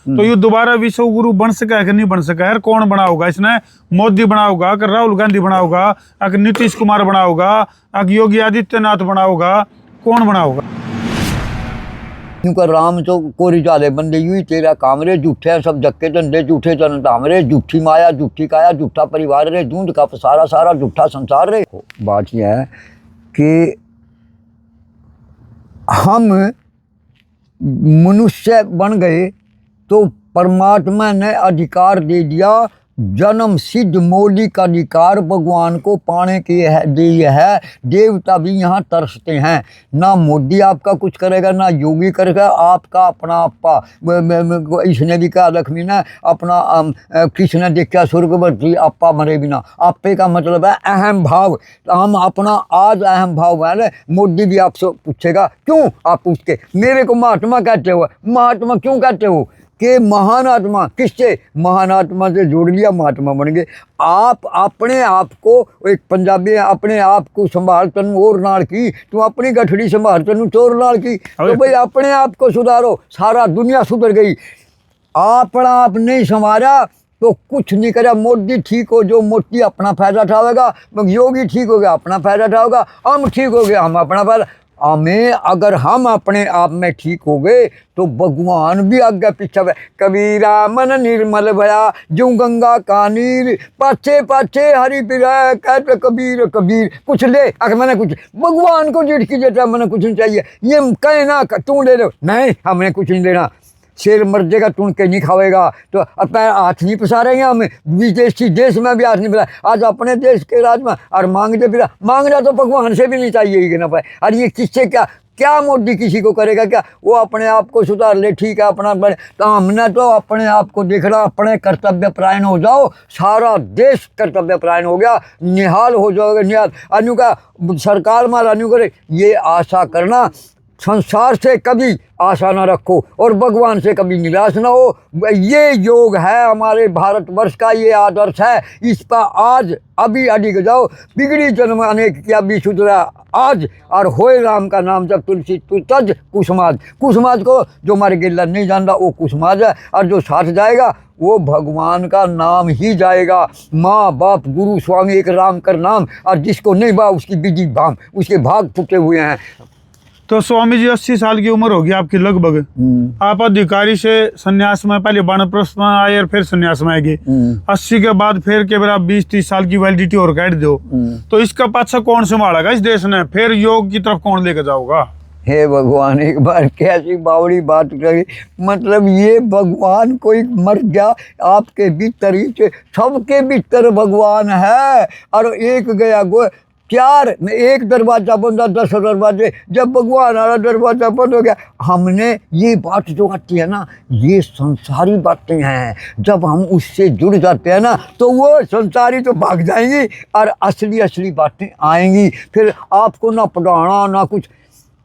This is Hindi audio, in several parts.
तो ये दोबारा विश्व गुरु बन सका है कि नहीं बन सका है? कौन बना होगा इसने? मोदी बना होगा कि राहुल गांधी बना होगा, कि नीतीश कुमार बना होगा, कि योगी आदित्यनाथ बना होगा? कौन बना होगा? क्योंकि राम तो कोरी जाले बंदे यूं ही तेरा काम रे, झूठे हैं सब जक्के धंधे, झूठे जन धाम रे, झूठी माया झूठी काया, झूठा परिवार रे, दूध का सारा सारा झूठा संसार रे। बात यह है कि हम मनुष्य बन गए तो परमात्मा ने अधिकार दे दिया, जन्म सिद्ध मौलिक अधिकार भगवान को पाने के दिए है। देवता भी यहाँ तरसते हैं। ना मोदी आपका कुछ करेगा, ना योगी करेगा, आपका अपना आपा। इसने भी कहा लक्ष्मी ने अपना कृष्ण ने देखा स्वर्गवर्ती आपा मरे बिना। आपे का मतलब है अहम भाव। तो हम अपना आज अहम भाव है। मोदी भी आपसे पूछेगा क्यों, आप पूछ के मेरे को महात्मा कहते हो। महात्मा क्यों कहते हो? कि महान आत्मा, किससे? महान आत्मा से जोड़ लिया, महात्मा बन गए। आप अपने आप को, एक पंजाबी अपने आप को संभाल तनु और नाल की, तू अपनी गठड़ी संभाल तनु चोर नाल की। तो भाई अपने आप को सुधारो, सारा दुनिया सुधर गई। अपना आप नहीं संभाला तो कुछ नहीं करा। मोदी ठीक हो जो मोदी अपना फायदा उठावेगा, योगी ठीक हो गया अपना फायदा उठावेगा, हम ठीक हो गया हम अपना फायदा। हमें अगर हम अपने आप में ठीक हो गए तो भगवान भी आगे पीछे। कबीरा मन निर्मल भया जो गंगा का नीर, पाछे पाछे हरि पिरा कहते कबीर कबीर। कुछ ले अगर मैंने कुछ भगवान को झिड़की देता, मैंने कुछ नहीं चाहिए, ये कहे ना तू ले लो, नहीं हमने कुछ नहीं देना। शेर मर जाएगा टून के नहीं खाएगा। तो अब हाथ नहीं पसा रहे हैं हमें, विदेशी देश में भी हाथ नहीं पसा, आज अपने देश के राज में और मांगते फिर मांगना तो भगवान से भी नहीं चाहिए कि ना पाए। और ये किससे क्या मोदी किसी को करेगा क्या? वो अपने आप को सुधार ले, ठीक है अपना बने। तो हमने तो अपने आप को देखना, अपने कर्तव्य परायण हो जाओ, सारा देश कर्तव्य परायण हो गया, निहाल हो जाओगे निहाल। अनु का सरकार मार अनु करे, ये आशा करना संसार से कभी आशा ना रखो और भगवान से कभी निराश ना हो। ये योग है हमारे भारतवर्ष का, ये आदर्श है। इस पर आज अभी अडिग जाओ। बिगड़ी जन्म अनेक किया भी सुधरा आज, और होए राम का नाम जब तुलसी तू तज कुसमाज। कुसमाज को जो हमारे गिल्ला नहीं जानता वो कुसमाज है, और जो साथ जाएगा वो भगवान का नाम ही जाएगा। माँ बाप गुरु स्वामी एक राम कर नाम, और जिसको नहीं बा उसकी बिजी भाम, उसके भाग फूटे हुए हैं। तो स्वामी जी 80 साल की उम्र होगी आपकी लगभग। आप अधिकारी से संन्यास में, पहले वानप्रस्थ में आए और फिर संन्यास में आएगी। 80 के बाद फिर केवल आप 20-30 साल की वैलिडिटी और काट दो, तो इसका पाछा कौन संभालेगा इस देश ने? फिर योग की तरफ कौन लेकर जाओगा? हे भगवान, एक बार कैसी बावड़ी बात करी। मतलब ये भगवान कोई मर गया, आपके भीतर ही सबके भीतर भगवान है। और एक गया गो चार में एक दरवाजा बंद, 10 दरवाजे। जब भगवान वाला दरवाजा बंद हो गया, हमने ये बात जो आती है ना, ये संसारी बातें हैं। जब हम उससे जुड़ जाते हैं ना तो वो संसारी तो भाग जाएंगी और असली बातें आएंगी। फिर आपको ना पढ़ाना ना कुछ,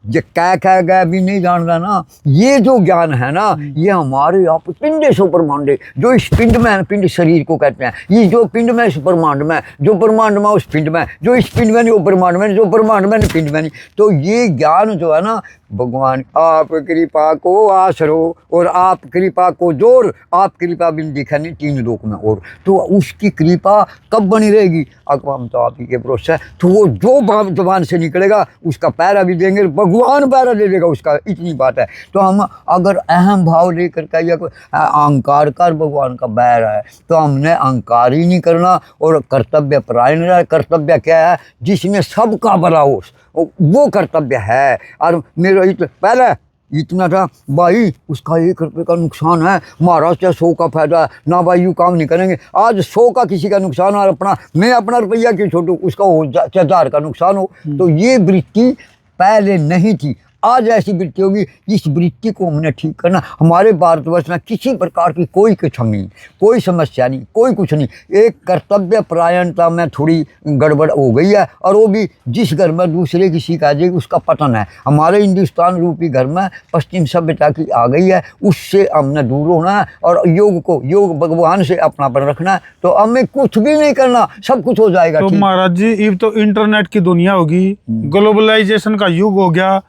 ये क्या गया भी नहीं जानता ना। ये जो ज्ञान है ना, ये हमारे आप पिंड सो ब्रह्मांड, जो इस पिंड में है, पिंड शरीर को कहते हैं। ये जो पिंड में इस ब्रह्मांड में, जो ब्रह्मांड में उस पिंड में, जो इस पिंड में नहीं वो ब्रह्मांड में, जो ब्रह्मांड में नहीं पिंड में नहीं। तो ये ज्ञान जो है ना, भगवान आप कृपा को आसरो और आप कृपा को जोर, आप कृपा बिन दिखा नहीं 3 लोक में और। तो उसकी कृपा कब बनी रहेगी? अकवाम तो आप ही के भरोसे है। तो वो जो जबान से निकलेगा उसका पैरा भी देंगे, भगवान पैरा दे देगा उसका, इतनी बात है। तो हम अगर अहम भाव लेकर के या अहंकार कर भगवान का बैर है, तो हमने अहंकार ही नहीं करना और कर्तव्य परायण है। कर्तव्य क्या है? जिसमें सबका भला हो, वो कर्तव्य है। और मेरा पहले इतना था भाई, उसका 1 रुपये का नुकसान है, महाराज चाहे 100 का फायदा है ना भाई, यूँ काम नहीं करेंगे। आज 100 का किसी का नुकसान और अपना मैं अपना रुपया क्यों छोड़ूं, उसका हो 1000 का नुकसान हो। तो ये वृत्ति पहले नहीं थी, आज ऐसी वृत्ति होगी। इस वृत्ति को हमने ठीक करना। हमारे भारतवर्ष में किसी प्रकार की कोई कमी, कोई समस्या नहीं, कोई कुछ नहीं। एक कर्तव्य परायणता में थोड़ी गड़बड़ हो गई है, और वो भी जिस घर में दूसरे की सीख आ जाएगी उसका पतन है। हमारे हिंदुस्तान रूपी घर में पश्चिम सभ्यता की आ गई है, उससे हमने दूर होना है और योग भगवान से अपनापन रखना है। तो हमें कुछ भी नहीं करना, सब कुछ हो जाएगा। तो महाराज जी, ये तो इंटरनेट की दुनिया होगी, ग्लोबलाइजेशन का युग हो गया,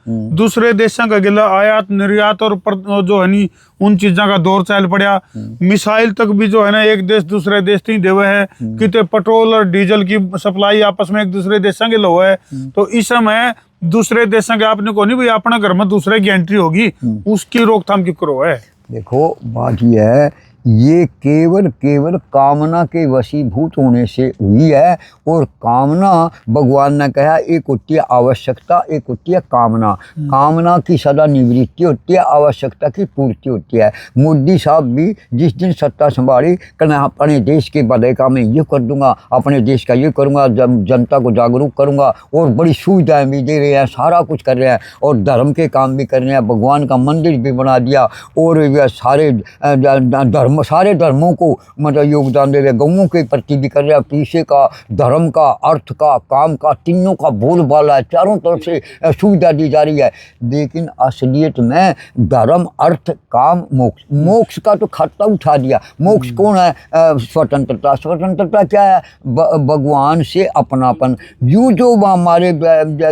दूसरे देशों का गिला आयात निर्यात और जो है नी उन चीजों का दौर चल पड़ा। मिसाइल तक भी जो है ना एक देश दूसरे देश नहीं देवे है, कितने पेट्रोल और डीजल की सप्लाई आपस में एक दूसरे देशों के लो है। तो इस समय दूसरे देशों के आपने को नहीं भाई अपने घर में दूसरे की एंट्री होगी, उसकी रोकथाम की करो है। देखो बात ये है, ये केवल केवल कामना के वशीभूत होने से हुई है। और कामना भगवान ने कहा एक होती है आवश्यकता, एक होती है कामना। कामना की सदा निवृत्ति होती है, आवश्यकता की पूर्ति होती है। मोदी साहब भी जिस दिन सत्ता संभाली कहना अपने देश के भले का मैं ये कर दूंगा, अपने देश का ये करूंगा, जनता को जागरूक करूंगा, और बड़ी सुविधाएं भी दे रहे हैं, सारा कुछ कर रहे हैं, और धर्म के काम भी कर रहे हैं। भगवान का मंदिर भी बना दिया, और सारे सारे धर्मों को मतलब योगदान दे रहे, गौओं के प्रति भी कर रहे हैं, पीछे का धर्म का, अर्थ का, काम का, तीनों का बोलबाला है, चारों तरफ से सुविधा दी जा रही है। लेकिन असलियत में धर्म, अर्थ, काम, मोक्ष, मोक्ष का तो खाता उठा दिया। मोक्ष कौन है? स्वतंत्रता। स्वतंत्रता क्या है? भगवान से अपनापन। यूँ जो हमारे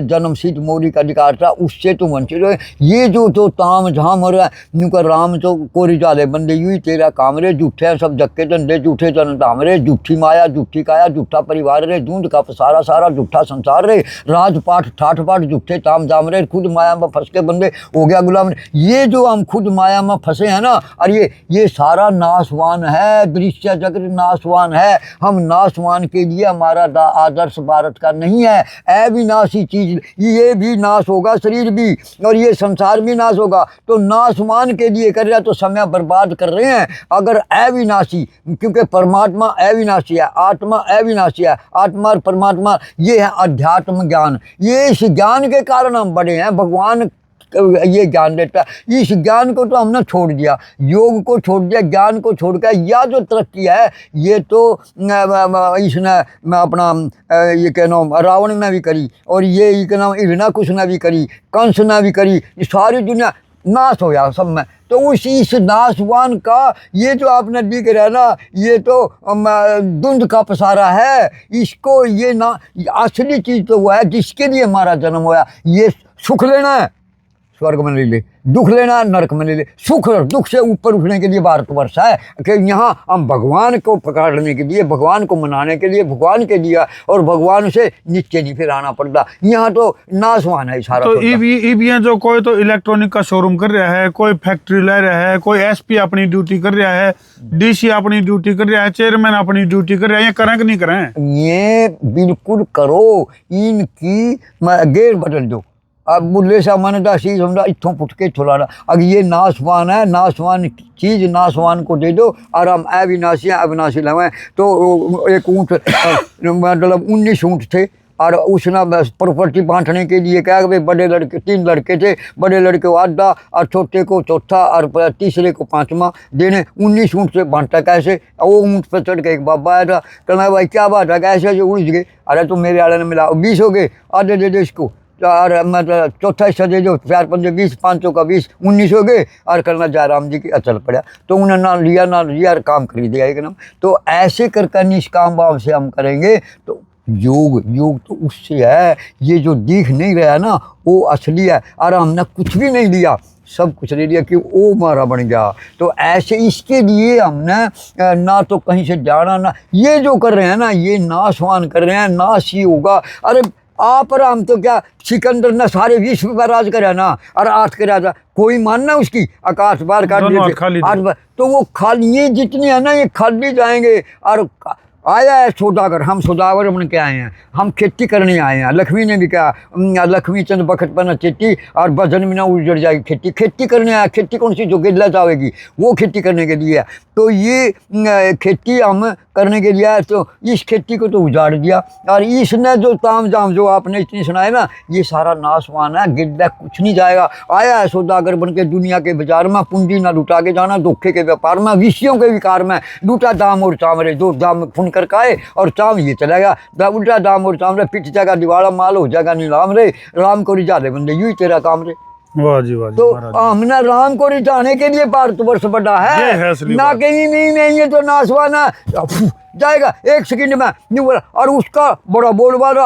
जन्म सिद्ध मौलिक अधिकार था उससे तो वंचित है। ये जो ताम झाम हो रहा है, यूँ कर राम तो कोरी जाले बंदे यूँ ही तेरा काम रे, झूठे हैं सब जक्के धंधे, झूठे जनता हमरे, झूठी माया, झूठी काया, झूठा परिवार रे, दूध का सारा सारा झूठा संसार रे, राजपाट ठाठ पाठ झूठे ताम जाम रे, खुद माया में फंस के बंदे हो गया गुलाम। ये जो हम खुद माया में फंसे हैं ना, और ये सारा नाशवान है, दृश्य जगत नाशवान है। हम नाशवान के लिए हमारा आदर्श भारत का नहीं है। अविनाशी चीज, ये भी नाश होगा, शरीर भी, और ये संसार भी नाश होगा। तो नाशवान के लिए कर रहे हैं तो समय बर्बाद कर रहे हैं। अगर अविनाशी, क्योंकि परमात्मा अविनाशी है, आत्मा अविनाशी है, आत्मा और परमात्मा ये है अध्यात्म ज्ञान। ये इस ज्ञान के कारण हम बड़े हैं। भगवान ये ज्ञान देता है, इस ज्ञान को तो हमने छोड़ दिया, योग को छोड़ दिया, ज्ञान को छोड़ कर या जो तरक्की है ये तो इसने अपना ये कहना रावण ने भी करी, और ये कहना हिरण्यकुश ने भी करी, कंस ने भी करी, सारी दुनिया नाश हो गया सब में। तो इस नाशवान का ये जो आपने दिख रहा है ना, ये तो धुंध का पसारा है। इसको ये ना असली चीज़ तो हुआ है जिसके लिए हमारा जन्म हुआ। ये सुख लेना है स्वर्ग में ले ले, दुख लेना नरक में ले ले। सुख और दुख से ऊपर उठने के लिए भारतवर्ष है कि यहाँ हम भगवान को पकड़ने के लिए, भगवान को मनाने के लिए, भगवान के लिए, और भगवान से नीचे नहीं फिर आना पड़ता। यहाँ तो नाशवान है सारा। तो ईवीएम जो कोई तो इलेक्ट्रॉनिक का शोरूम कर रहा है, कोई फैक्ट्री ले रहा है, कोई एसपी अपनी ड्यूटी कर रहा है, डीसी अपनी ड्यूटी कर रहा है, चेयरमैन अपनी ड्यूटी कर रहा है। ये करें कि नहीं करें? ये बिल्कुल करो, इनकी गेर बदल दो। अब बुल्ले साहब मैंने दासी समझा इतों पुट के छुलाना। अगर ये नाशवान है, नाशवान चीज़ नाशवान को दे दो, और हम अविनाशी हैं, अविनाशी लवें। तो एक ऊँट मतलब 19 ऊँट थे, और उसने प्रॉपर्टी बांटने के लिए कहा कि भाई बड़े लड़के 3 लड़के थे, बड़े लड़के को आधा और छोटे को चौथा और तीसरे को 5वां देने। 19 ऊँट से बांटा कैसे? वो ऊँट पर चढ़ के एक बाबा आया था, कहना भाई क्या बात है, कैसे जो उलझ गए? अरे तो मेरे आले ने मिला 20 हो गए, आधे दे दे इसको, और मतलब चौथा हिस्सा दे दो, 4 पंजे 20, 500 का 20, 19 हो गए। और करना जयराम जी की अचल पड़ा। तो उन्हें ना लिया काम खरीद दिया एक नाम। तो ऐसे करके निष्काम भाव से हम करेंगे तो योग तो उससे है। ये जो दिख नहीं रहा ना वो असली है, और हमने कुछ भी नहीं लिया, सब कुछ ले लिया कि वो हमारा बन गया। तो ऐसे इसके लिए हमने ना तो कहीं से जाना, ना ये जो कर रहे हैं ना ये नाशवान कर रहे हैं, नाश ही होगा। अरे आप और हम तो क्या, सिकंदर ने सारे विश्व पर राज करा ना, और 8 के राजा कोई मानना उसकी, आकाश बार काट दिए 8 बार। तो वो खाली ये जितने हैं ना ये खाली जाएंगे। और आया है सौदागर, हम सौदागर बन के आए हैं, हम खेती करने आए हैं। लक्ष्मी ने भी कहा, लक्ष्मी चंद बखत पर न चेती और भजन में ना उजड़ जाएगी खेती करने आया। खेती कौन सी जो गिल्ला जाएगी, वो खेती करने के लिए है। तो ये खेती हम करने के लिए आए, तो इस खेती को तो उजाड़ दिया। और इसने जो ताम जाम जो आपने इतनी सुनाए ना, ये सारा नाशवान है, गिल्ला कुछ नहीं जाएगा। आया है सौदागर बन के दुनिया के बाजार में, पूंजी ना लुटा के जाना, धोखे के व्यापार में, विषयों के विकार में, लूटा दाम और चामरे, जो दाम फुन कर खाए और चाम ये चला गया। उल्टा दाम और चामरे, पिट जाएगा दिवाला माल हो जाएगा नीलाम रे, राम को रिझा दे बंदे, यूँ ही तेरा काम रे। वाह जी वाह जी। तो हमने राम को रिझाने के लिए भारतवर्ष बड़ा है, ना कहीं नहीं ये तो नाशवान है। जाएगा 1 सेकंड में नहीं बोला, और उसका बड़ा बोल वाला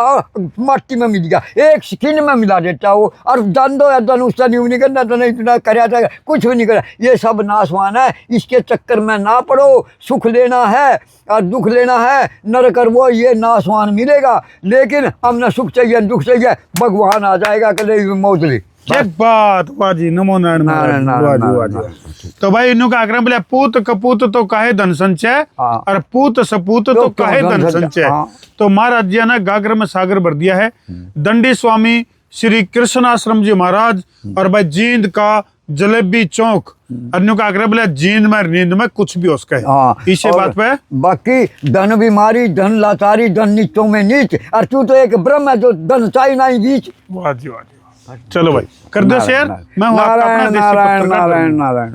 मट्टी में मिल गया, 1 सेकंड में मिला देता वो, और जान दो या धनुष नहीं करना तो नहीं इतना कराया जाएगा, कुछ भी नहीं करा। ये सब नाशवान है, इसके चक्कर में ना पड़ो। सुख लेना है और दुख लेना है, नरक वो ये नाशवान मिलेगा, लेकिन हमने सुख चाहिए दुख चाहिए, भगवान आ जाएगा कले मौत ले। एक बात वाह जी, नमो नारायण महाराज, वाह जी, वाह जी। तो भाई इन्हों का आग्रह बोले पूत कपूत तो काहे धन संचय, हाँ। और पूत सपूत तो काहे धन संचय। हाँ। तो महाराज जी ने गागर में सागर भर दिया है। दंडी स्वामी श्री कृष्ण आश्रम जी महाराज और भाई जींद का जलेबी चौक, अन्यों का आग्रह बोले जींद में नींद में कुछ भी हो सके। हाँ, इसी बात पे बाकी धन बीमारी, धन लाचारी, धन नीचों में नीच, और तू तो एक ब्रह्म है जो धन चाही नहीं बीच। वाह जी, वाह जी। चलो भाई कर दो शेयर। मैं हूँ आपका अपना नारायण देसी नारायण पत्रकार नारायण नारायण।